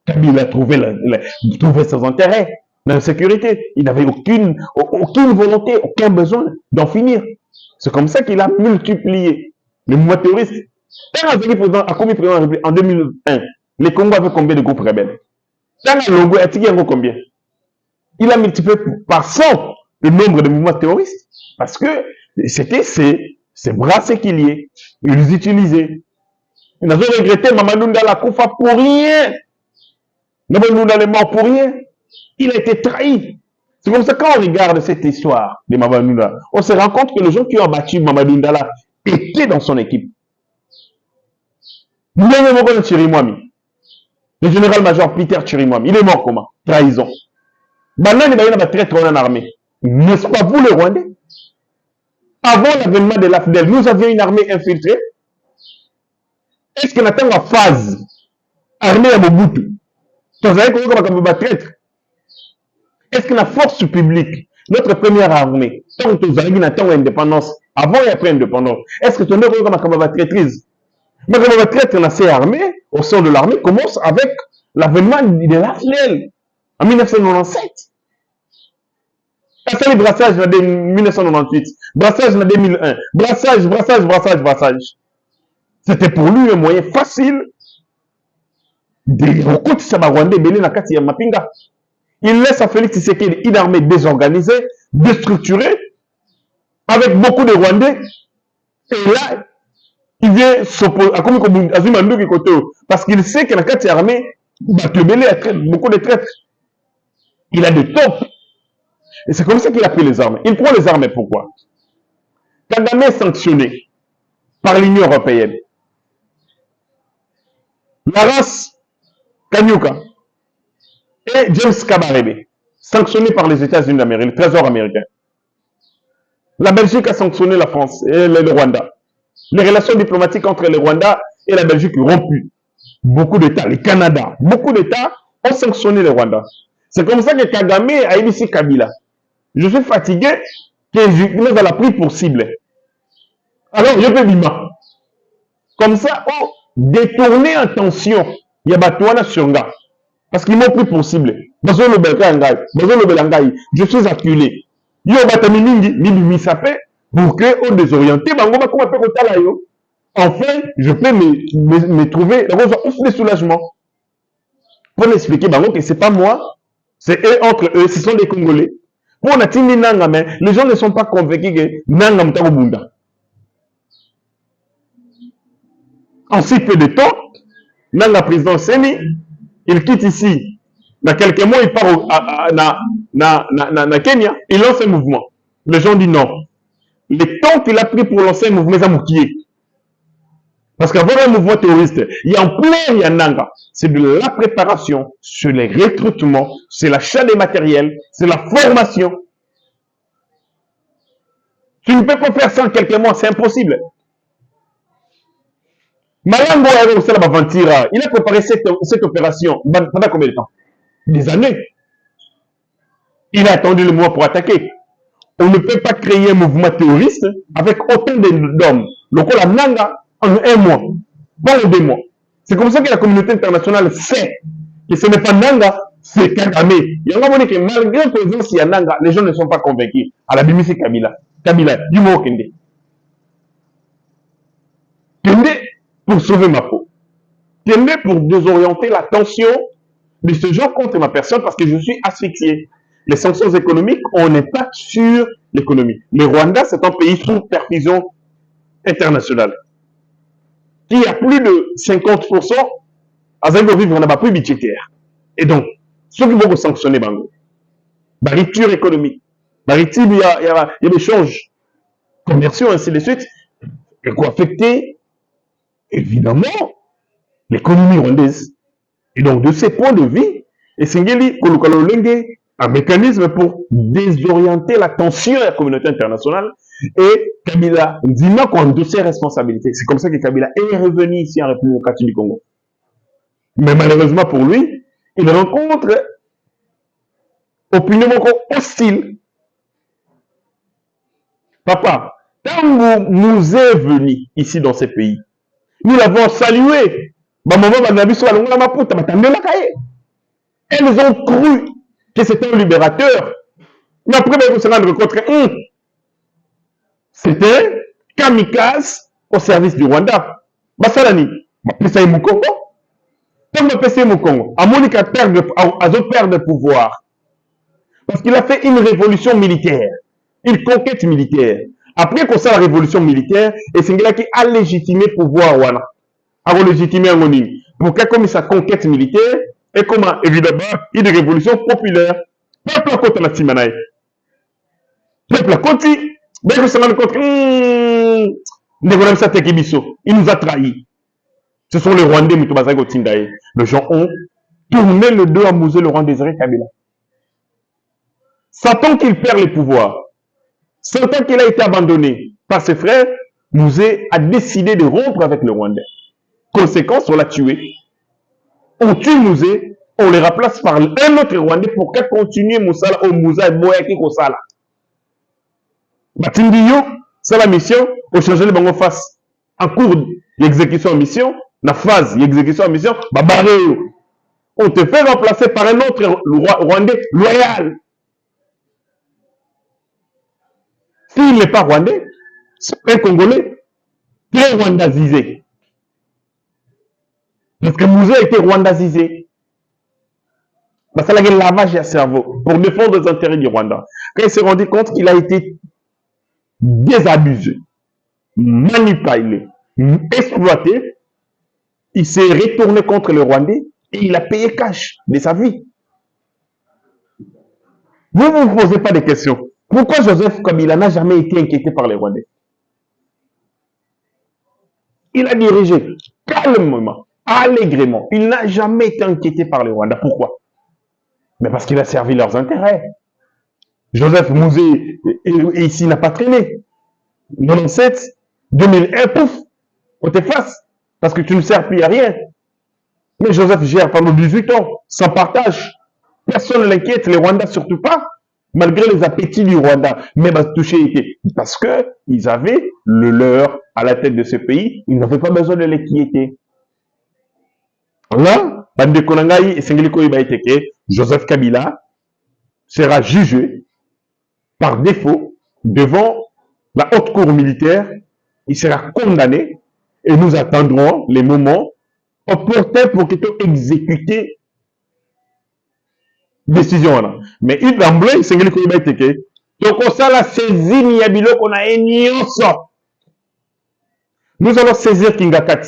Kabila a trouvé ses intérêts. L'insécurité, il n'avait aucune volonté, aucun besoin d'en finir. C'est comme ça qu'il a multiplié les mouvements terroristes. En 2001, les Congo avaient combien de groupes rebelles? Combien? Il a multiplié par 100 le nombre de mouvements terroristes. Parce que c'était ces bras séquiliers. Ils les utilisaient. Ils ont regretté Mamadou Ndala Koufa pour rien. Mamadou Ndala est mort pour rien. Il a été trahi. C'est comme ça quand on regarde cette histoire de Mamadou Ndala, on se rend compte que les gens qui ont battu Mamadou Ndala étaient dans son équipe. Le général-major Peter Chirimwami, il est mort comment? Trahison. Maintenant, il y a un traître en armée. N'est-ce pas vous, les Rwandais? Avant l'avènement de l'AFDEL, nous avions une armée infiltrée. Est-ce qu'on attend la phase armée à Mobutu? Est-ce que la force publique, notre première armée, tant que nous avons une indépendance, avant et après l'indépendance, est-ce que tu as comme la traîtrise? Mais comme la traître, assez armée, au sein de l'armée, commence avec l'avènement de l'AFDEL en 1997. C'est le brassage en 1998, brassage en 2001, brassage. C'était pour lui un moyen facile de recruter sa Rwandais belé na kati ya Mapinga. Il laisse à Félix Tshisekedi une armée désorganisée, déstructurée, avec beaucoup de Rwandais. Et là, il vient s'opposer à Azumandu Koto, parce qu'il sait que la kati ya armée, belé a beaucoup de traîtres. Il a des tops. Et c'est comme ça qu'il a pris les armes. Il prend les armes pourquoi? Kagame est sanctionné par l'Union européenne. La race Kanyuka et James Kabarebe, sanctionnés par les États-Unis d'Amérique, le Trésor américain. La Belgique a sanctionné la France et le Rwanda. Les relations diplomatiques entre le Rwanda et la Belgique rompues. Beaucoup d'États, le Canada, beaucoup d'États ont sanctionné le Rwanda. C'est comme ça que Kagame a initié Kabila. Je suis fatigué que je nous la pris pour cible. Alors, je peux vivre. Comme ça, oh, détourner attention. Il y a Batouana Surga. Parce qu'ils m'ont pris pour cible. Je suis acculé. Yo batami mingi, mi sapé, pour que on désorienté, enfin, je peux me trouver des soulagements. Pour l'expliquer, que c'est pas moi, c'est eux entre eux, ce sont des Congolais. Pour natini nanga, mais les gens ne sont pas convaincus que nanga mtako bunda. En si peu de temps, nanga président Seni, il quitte ici. Dans quelques mois, il part na Kenya, il lance un mouvement. Les gens disent non. Le temps qu'il a pris pour lancer un mouvement, c'est moukié. Parce qu'avoir un mouvement terroriste, il y a en plein, il y a nanga. C'est de la préparation, c'est les recrutements, c'est l'achat des matériels, c'est la formation. Tu ne peux pas faire ça en quelques mois, c'est impossible. Malango il a préparé cette opération pendant combien de temps? Des années. Il a attendu le mois pour attaquer. On ne peut pas créer un mouvement terroriste avec autant d'hommes. Donc la nanga, en un mois, pas en 2 mois. C'est comme ça que la communauté internationale sait que ce n'est pas Nanga, c'est Kagame. Il y a un moment que malgré la présence de Nanga, les gens ne sont pas convaincus. À la Bible, c'est Kabila. Kabila, du mot Kende. Kende pour sauver ma peau. Kende pour désorienter l'attention de ce genre contre ma personne parce que je suis asphyxié. Les sanctions économiques ont un impact sur l'économie. Le Rwanda, c'est un pays sous perfusion internationale qui a plus de 50% à vivre dans plus budgétaire. Et donc, ceux qui vont vous sanctionner, la rupture économique, il y a des échanges commerciaux, ainsi de suite, et quoi affecter, évidemment, l'économie rwandaise. Et donc, de ces points de vue, et c'est un mécanisme pour désorienter l'attention de la communauté internationale et Kabila Ndima qui a de ses responsabilités. C'est comme ça que Kabila est revenu ici en République démocratique du Congo. Mais malheureusement pour lui, il rencontre opinion hostile. Papa, quand nous est venu ici dans ces pays, nous l'avons salué. Elles ont cru que c'était un libérateur. Mais après, vous se rendre compte que c'était kamikaze au service du Rwanda. Basalani, Pessaï Moukongo. Comme Pessaï Moukongo, à Monica perdre de pouvoir. Parce qu'il a fait une révolution militaire, une conquête militaire. Après qu'on la révolution militaire, et c'est là qui a légitimé le pouvoir. A légitimé un monime. Pourquoi comme sa conquête militaire, et comment, évidemment, une révolution populaire. Peuple à côté de la Timanaï. Peuple à côté, dès que se rend compte, il nous a trahis. Ce sont les Rwandais, les gens ont tourné le dos à Mouzé Laurent Désiré Kabila. Satan qu'il perd le pouvoir. Satan qu'il a été abandonné par ses frères, Mouzé a décidé de rompre avec le Rwandais. Conséquence, on l'a tué. On tue Mouzé, on le remplace par un autre Rwandais pour qu'elle continue Moussala au Moussa et Boyaki Kosala. Batindiyo, c'est la mission, on change le bango face. En cours d'exécution en mission, la phase d'exécution en mission, on te fait remplacer par un autre Rwandais loyal. S'il n'est pas Rwandais, c'est un Congolais très rwandasisé. Parce que Mouzé a été rwandasisé. Parce qu'il a un lavage de cerveau pour défendre les intérêts du Rwanda. Quand il s'est rendu compte qu'il a été désabusé, manipulé, exploité, il s'est retourné contre le Rwandais et il a payé cash de sa vie. Vous ne vous posez pas de questions. Pourquoi Joseph Kabila n'a jamais été inquiété par les Rwandais? Il a dirigé calmement, allègrement. Il n'a jamais été inquiété par les Rwandais. Pourquoi? Mais parce qu'il a servi leurs intérêts. Joseph Mouzé ici n'a pas traîné. 97, 2001, pouf, on t'efface. Parce que tu ne sers plus à rien. Mais Joseph gère pendant 18 ans, sans partage. Personne ne l'inquiète, les Rwandais surtout pas. Malgré les appétits du Rwanda. Mais touché parce que ils avaient le leur à la tête de ce pays. Ils n'avaient pas besoin de l'inquiéter. Là, Joseph Kabila sera jugé par défaut devant la haute cour militaire. Il sera condamné et nous attendrons les moments opportuns pour qu'il soit exécuté décision là. Mais il d'emblée, c'est que il va être que donc ça la saisine ya biloko na enyoso. Nous allons saisir Kingakat.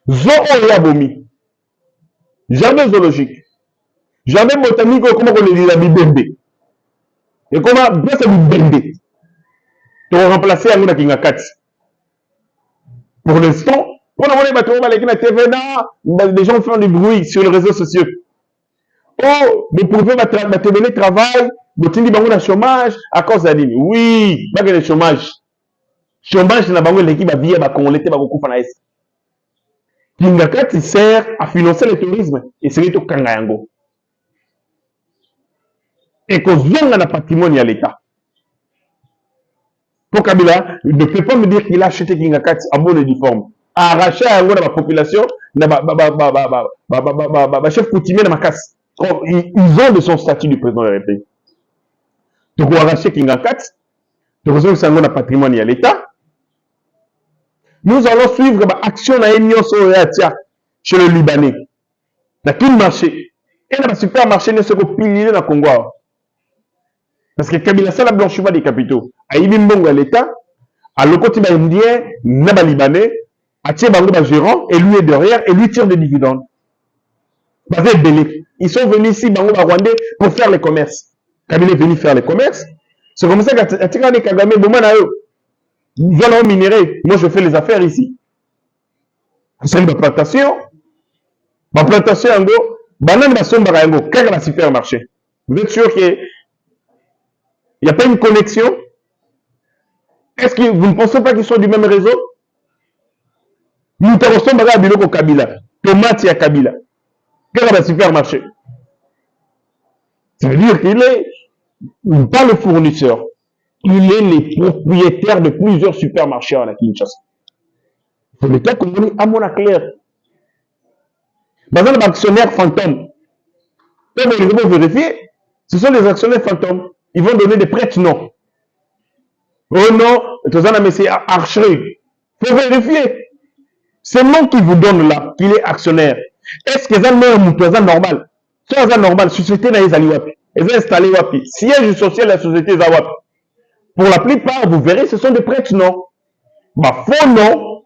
Zo oyabomi. Jamais zoologique. Jamais botanique comment on le dit la bibende. Et comment bien ça bibende. Tu vas remplacer Anguna Kingakat. Pour l'instant, pour les gens font du bruit sur les réseaux sociaux. Oh, vous pouvez le travail, vous avez le chômage à cause de l'île. Oui, pas que le chômage. Chômage, n'a pas l'équipe à vie à Congolais, à beaucoup de est. Kingakat sert à financer le tourisme et c'est tout Kangayango. Et qu'on zone dans le patrimoine à l'État. Pour Kabila, ne peut pas me dire qu'il a acheté Kingakati en bonne uniforme. Arraché à la population, chef coutumier dans ma casse. Ils ont de son statut du président de la République. Donc, arracher Kingakati, donc, c'est un patrimoine à l'État. Nous allons suivre l'action de l'Union chez le Libanais. Dans tout le marché. Et dans le supermarché, nous sommes piliers dans le Congo. Parce que Kabila, c'est la blanchiment des capitaux. À Ibimbongo à l'État, à l'Okoti indien, Naba Libanais, à Tchebango gérant, et lui est derrière, et lui tire des dividendes. Ils sont venus ici, Bango Rwandais, pour faire les commerces. Kabila est venu faire les commerces. C'est comme ça qu'à Tigane Kagame, ils allons minérer. Moi, je fais les affaires ici. C'est une plantation. Ma plantation, en gros, banane va sombre à Yango, quand va supermarché. Vous êtes sûr qu'il n'y a pas une connexion? Est-ce que vous ne pensez pas qu'ils sont du même réseau? Nous sommes à Biloko Kabila. Tomate à Kabila. Quand va supermarché. Ça veut dire qu'il est pas le fournisseur. Il est le propriétaire de plusieurs supermarchés à la Kinshasa. C'est l'État congolais à mon clair. Dans un actionnaire fantôme, comme ils vont vérifier, ce sont des actionnaires fantômes. Ils vont donner des prêts non. Oh non, tu as un monsieur archerie. Il faut vérifier. C'est le nom qui vous donne là, qu'il est actionnaire. Est-ce que c'est un normal? Si c'est normal, société n'a pas wapi. Ils ont installé wapi. Siège social de la société est wapi. Pour la plupart, vous verrez, ce sont des prêts non. Bah, faux non.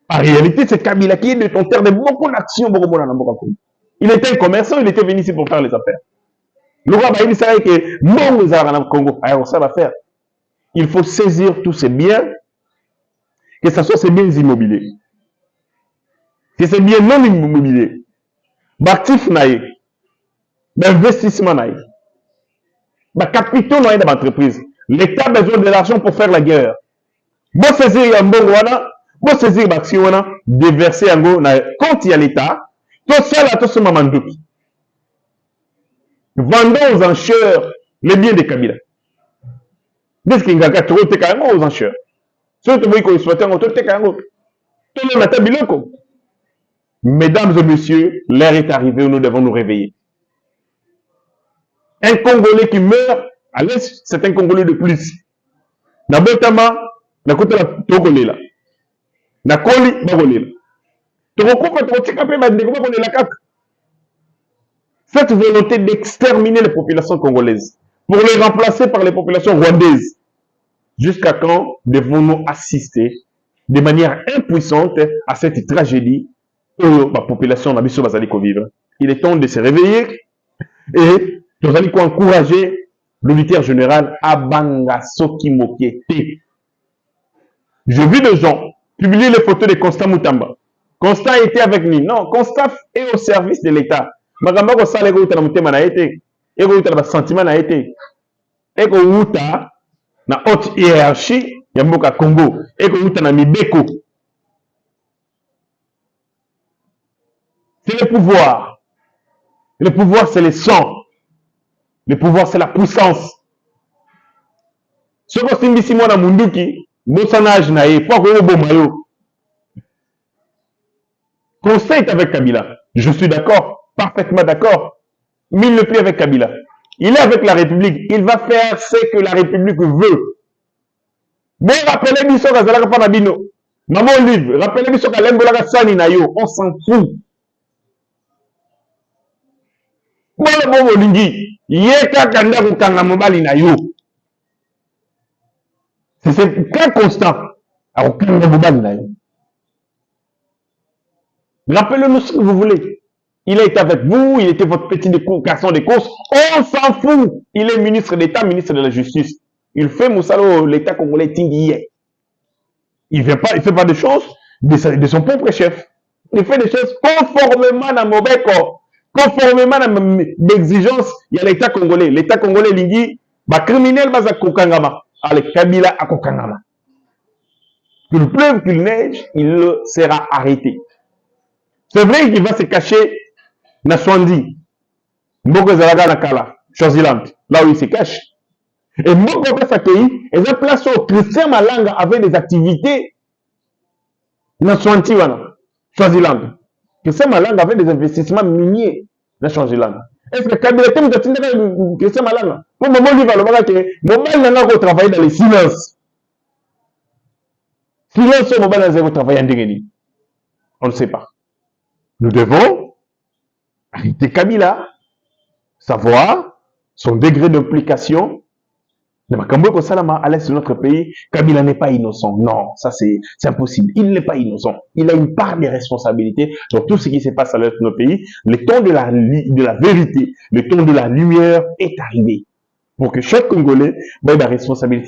En réalité, c'est Kabila qui est détenteur de beaucoup d'actions. Il était un commerçant, il était venu ici pour faire les affaires. Le roi il savait que non, les Arabes Congo, alors ça va faire. Il faut saisir tous ces biens, que ce soit ces biens immobiliers, que ces biens non immobiliers, actifs naïfs, d'investissement naïf, capitaux naïfs dans l'entreprise. L'État a besoin de l'argent pour faire la guerre. Bon saisir un bon roi, bon saisir l'action, déverser un go quand il y a l'État, tout ça là, tout ce moment doute. Vendons aux enchères les biens de Kabila. Qu'est-ce qu'il y a trop de aux enchères? Surtout vous qui souhaitez un autre tout le matin biloko. Mesdames et messieurs, l'heure est arrivée où nous devons nous réveiller. Un Congolais qui meurt, à l'est, c'est un Congolais de plus. Nabotama, na côté la Togolais là. Na Koli, Bagolais là. Cette volonté d'exterminer les populations congolaises pour les remplacer par les populations rwandaises. Jusqu'à quand devons-nous assister de manière impuissante à cette tragédie où la population n'a pas vivre? Il est temps de se réveiller et nous allons encourager le militaire général Abanga Soki Mokete. Je vis des gens publier les photos de Constant Moutamba. Constant était avec nous. Non, Constant est au service de l'État. Magamba ko sala ko utana mutema na été et ko utana sentiment na été et ko uta na haute hiérarchie ya mboka Congo et ko utana mibeko. C'est le pouvoir. Le pouvoir c'est le sang. Le pouvoir c'est la puissance. Ce que simbisi mwana munduki bosanage na ye pour ko bomayo. Constant est avec Kabila. Je suis d'accord. Parfaitement d'accord. Mais il ne plus avec Kabila. Il est avec la République. Il va faire ce que la République veut. Mais rappelez-moi ce que Zalaka Panabino. Maman livre. Rappelez-moi ce que Lembolaka Sani Nayo. On s'en fout. Moi le bon Molingi. Yeka Kanda Kukanga Mobali Nayo. C'est ce cas constant. Alors Kanga Mobali Nayo. Rappelez-nous ce que vous voulez. Il est avec vous, il était votre petit garçon de course. On s'en fout. Il est ministre d'État, ministre de la Justice. Il fait Moussalo, l'État congolais Tinguier. Il ne fait pas des choses de son propre chef. Il fait des choses conformément à Mobeko, conformément à l'exigence. Il y a l'État congolais. L'État congolais, Lingui, criminel, à Kokangama. Avec Kabila à Kokangama. Qu'il pleuve, qu'il neige, il sera arrêté. C'est vrai qu'il va se cacher na Swandi, Mboko Zalaga Nakala, Swaziland, là où il se cache. Et moi, quand ça pays, et ça place où Christian Malanga avait des activités dans Swaziland. Christian Malanga avait des investissements miniers dans Swaziland. Est-ce que Kabila Tem de Christian Malanga? Pour le moment, il va le voir que Mobile n'a pas travaillé dans les silences. Silence au Mobile n'a pas travaillé en Dengeni. On ne sait pas. Nous devons arrêter Kabila, savoir son degré d'implication. À l'est de notre pays, Kabila n'est pas innocent. Non, ça c'est impossible. Il n'est pas innocent. Il a une part des responsabilités dans tout ce qui se passe à l'est de notre pays. Le temps de la vérité, le temps de la lumière est arrivé. Pour que chaque Congolais ait la responsabilité.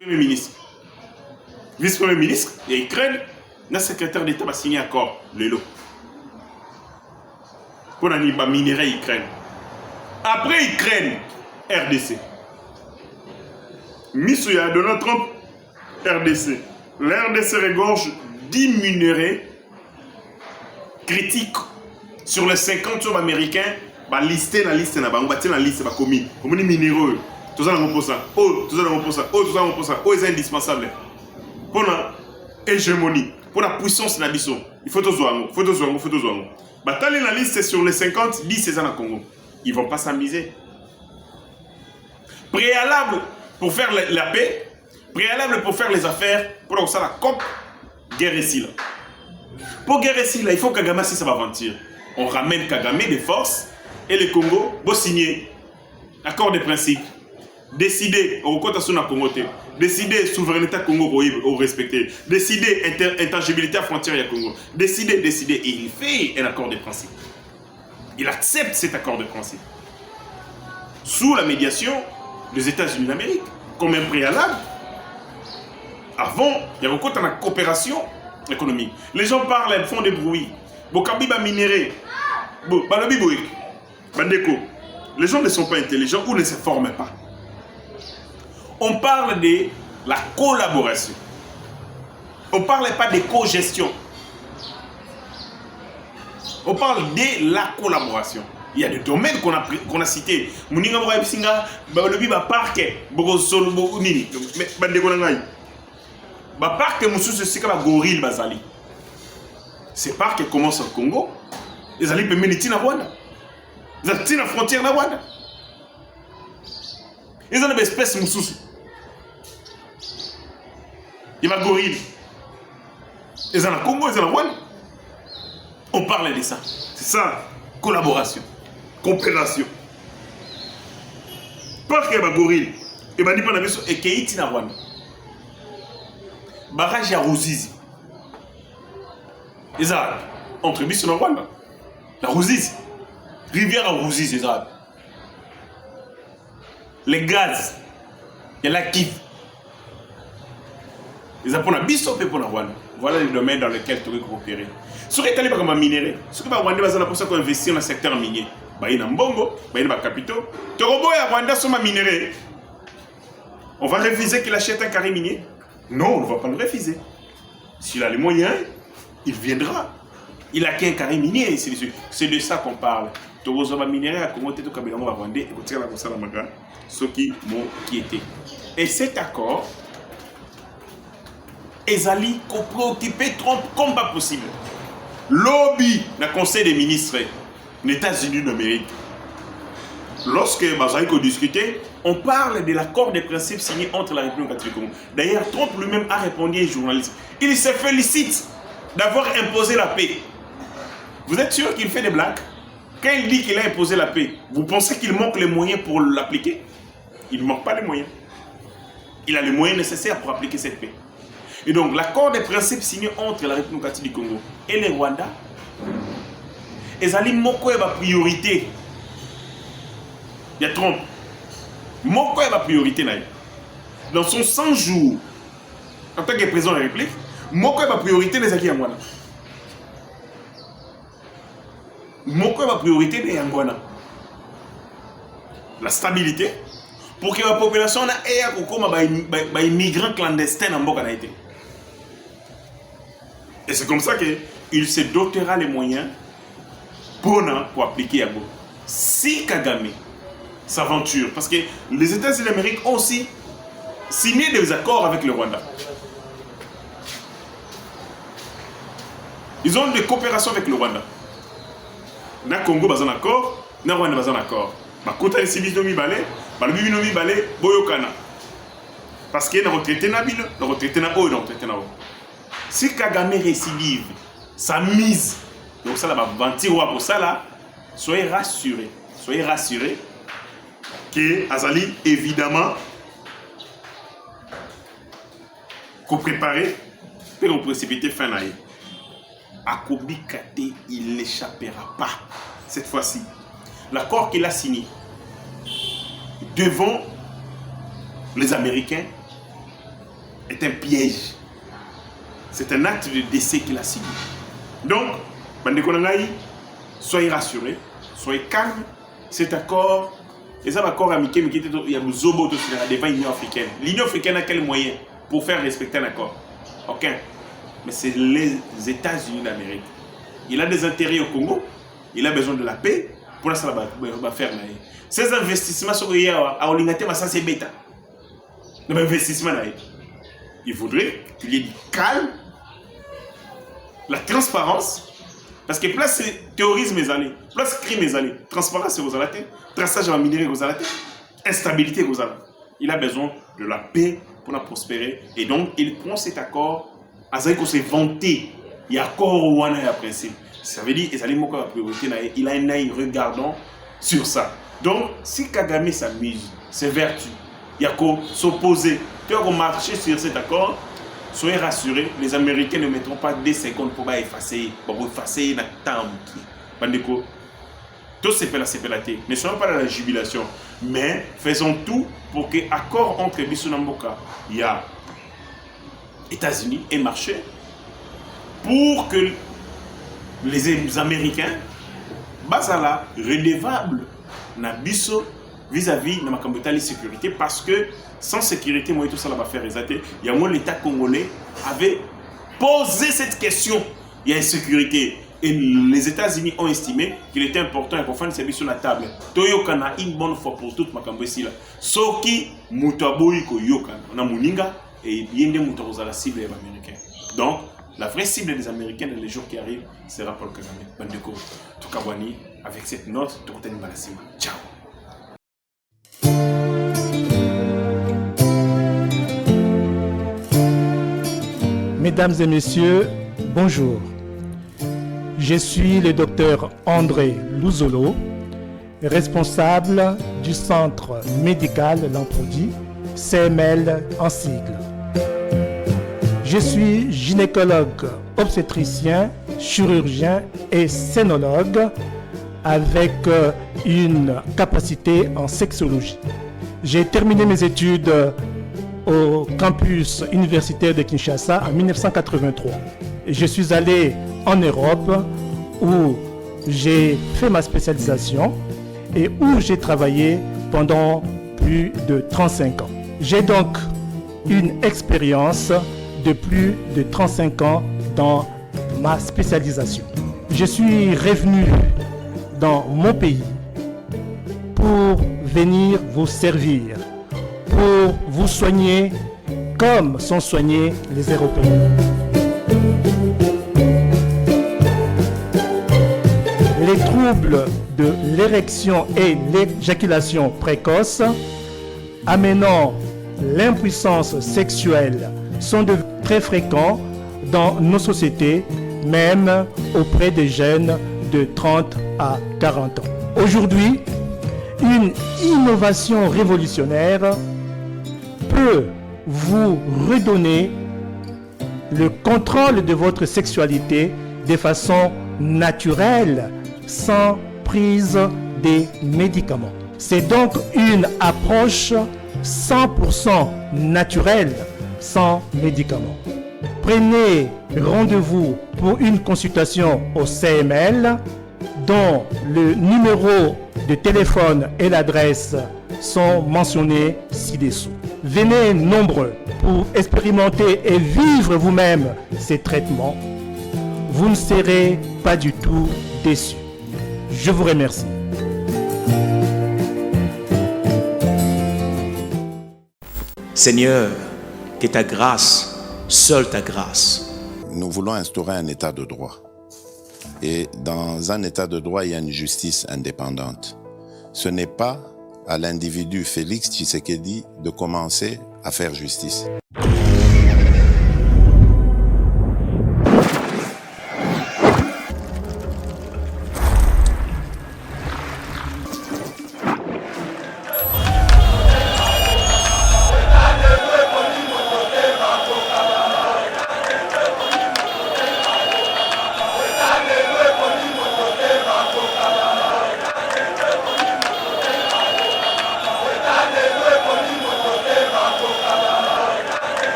Premier ministre, vice-premier ministre et Ukraine, le secrétaire d'État va signer accord, le lot. Pour la minerai Ukraine. Après Ukraine, RDC. Missouya Donald Trump, RDC. L'RDC regorge 10 minerais critiques sur les 50 hommes américains, bah listé dans la liste, on va la liste, va commis. Comme des minéraux. Tout ça, on ça. Oh, tout ça, on ça. Oh, tout ça, on ça. Oh, c'est indispensable. Pour la hégémonie, pour la puissance de la mission, il faut tout ça. Il faut tout ça. Il faut tout ça. Bah, t'as la liste sur les 50, 10 c'est ça dans le Congo. Ils ne vont pas s'amuser. Préalable pour faire la paix, préalable pour faire les affaires, pour ça la COP, guerre ici là. Pour guerre ici là, il faut que Kagame si ça va mentir. On ramène Kagame de force et le Congo va signer accord de principe. Décider au côté de la Congo, décider souveraineté Congo au respecter, décider intangibilité à frontière du Congo, décider et il fait un accord de principe. Il accepte cet accord de principe. Sous la médiation des États-Unis d'Amérique, comme un préalable. Avant, il y a beaucoup de coopération économique. Les gens parlent, elles font des bruits. Bokabiba minéré. Les gens ne sont pas intelligents ou ne se forment pas. On parle de la collaboration. On ne parle pas de co-gestion. On parle de la collaboration. Il y a des domaines qu'on a cités. Mouninga Mouaïpsinga, Babalobiba Park, Bogosolo, Nini. Mais Bandekonangaï. Ba parc Moussous, c'est comme la gorille Bazali. Ces parcs commencent au Congo. Ils allaient mener à Rwanda. Ils allaient la frontière de Rwanda. Ils ont des espèces Moussous. Il y a gorille. Ils ont le Congo, ils ont le Rwanda. On parle de ça. C'est ça, collaboration, coopération. Parc et gorille. Et m'a dit pendant que et Keiti na Rwanda. Barrage à Ruzizi. Les Arabes. Entre bis sur Rwanda. La Ruzizi. Rivière à Ruzizi, les Arabes. Les gaz. Il y a la Kiv. Les Arabes bis pour Rwanda. Voilà les domaines dans lesquels tu veux coopérer. Ce qui est allé comme un minerai. Ce qui est Rwanda, c'est pour ça qu'on investit dans le secteur minier. Il y a un bongo, il y a un capitaux. Tu as Rwanda sur ma minerai. On va refuser qu'il achète un carré minier? Non, on ne va pas le refuser. S'il a les moyens, il viendra. Il a qu'un carré minier. C'est de ça qu'on parle. Et cet accord, Ezali préoccupé Trump comme pas possible. Lobby dans le Conseil des ministres des États-Unis d'Amérique. Lorsque Bazariko discutait, on parle de l'accord de principe signé entre la République catholique du Congo. D'ailleurs, Trump lui-même a répondu à un journaliste. Il se félicite d'avoir imposé la paix. Vous êtes sûr qu'il fait des blagues? Quand il dit qu'il a imposé la paix, vous pensez qu'il manque les moyens pour l'appliquer? Il ne manque pas les moyens. Il a les moyens nécessaires pour appliquer cette paix. Et donc, l'accord de principe signé entre la République catholique du Congo et le Rwanda, Ezali moko est ma priorité. Il y a Trump. Moko est ma priorité. Dans son 100 jours, en tant que président de la République, Moko est ma priorité des Aki Yangwana. Moko est ma priorité des Yangwana. La stabilité, pour que la population ait comme des migrants clandestins en Mboka Naïté. Et c'est comme ça qu'il se dotera les moyens pour appliquer Yago. Si Kagame s'aventure, parce que les États-Unis d'Amérique ont aussi signé des accords avec le Rwanda. Ils ont des coopérations avec le Rwanda. Na Congo bas un accord, na Rwanda bas un accord. Ba kota esibi no mibale, ba lubi no mibale boyokana. Parce que na retraité na bino, na retraité na o, na retraité na o. Si Kagame récidive sa mise, donc ça là va mentir pour ça là, soyez rassurés que Azali évidemment qu'on préparer pour on précipiter fin d'année. Akobi Kate, il n'échappera pas cette fois-ci. L'accord qu'il a signé devant les Américains est un piège. C'est un acte de décès qu'il a signé. Donc, Bandekonangaï, soyez rassurés, soyez calmes. Cet accord, et ça, l'accord amical, il y a des obos devant l'Union africaine. L'Union africaine a quel moyen pour faire respecter un accord? Aucun. Mais c'est les États-Unis d'Amérique. Il a des intérêts au Congo, il a besoin de la paix, pour ça, il va faire. Ces investissements sur à Olingate, ça c'est bêta. L'investissement, il faudrait qu'il y ait du calme, la transparence, parce que place terrorisme mes années, place crime mes années, transparence c'est vos années, traçage en minerai vos années, instabilité vos années. Il a besoin de la paix pour prospérer, et donc il prend cet accord. Azali s'est vanté, il y a accord au Wana et à principe. Ça veut dire qu'il a priorité, il a un œil regardant sur ça. Donc, si Kagame s'amuse, c'est vertu. Il y a qu'à s'opposer. Tu as marcher sur cet accord, soyez rassurés, les Américains ne mettront pas 2 secondes pour effacer, la temps. Tout c'est la thé. Ne soyons pas dans la jubilation. Mais faisons tout pour que l'accord entre Bissou Namboka, il y a États-Unis et marché pour que les Américains basala redevable na biso vis-à-vis de ma sécurité parce que sans sécurité moi tout ça va faire exacter. Il y a moi l'État congolais avait posé cette question. Il y a insécurité et les États-Unis ont estimé qu'il était important qu'on fasse service sur la table. Toyokana une bonne fois pour toutes makambo ici là. Soki mutaboyi ko yokana na muninga et yende mutaroza la cible des Américains. Donc la vraie cible des Américains dans les jours qui arrivent sera Paul Kagame. Bandeko Tukabwani avec cette note Tokotani Balasima. Ciao. Mesdames et messieurs, bonjour. Je suis le docteur André Louzolo, responsable du centre médical Lamprodi, CML en sigle. Je suis gynécologue, obstétricien, chirurgien et scénologue avec une capacité en sexologie. J'ai terminé mes études au campus universitaire de Kinshasa en 1983. Je suis allé en Europe où j'ai fait ma spécialisation et où j'ai travaillé pendant plus de 35 ans. J'ai donc une expérience de plus de 35 ans dans ma spécialisation. Je suis revenu dans mon pays pour venir vous servir, pour vous soigner comme sont soignés les Européens. Les troubles de l'érection et l'éjaculation précoce amenant l'impuissance sexuelle sont devenus très fréquents dans nos sociétés, même auprès des jeunes de 30 à 40 ans. Aujourd'hui, une innovation révolutionnaire peut vous redonner le contrôle de votre sexualité de façon naturelle, sans prise des médicaments. C'est donc une approche 100% naturelle, sans médicaments. Prenez rendez-vous pour une consultation au CML, dont le numéro de téléphone et l'adresse sont mentionnés ci-dessous. Venez nombreux pour expérimenter et vivre vous-même ces traitements. Vous ne serez pas du tout déçus. Je vous remercie. Seigneur, que ta grâce, seule ta grâce. Nous voulons instaurer un état de droit. Et dans un état de droit, il y a une justice indépendante. Ce n'est pas à l'individu Félix Tshisekedi de commencer à faire justice.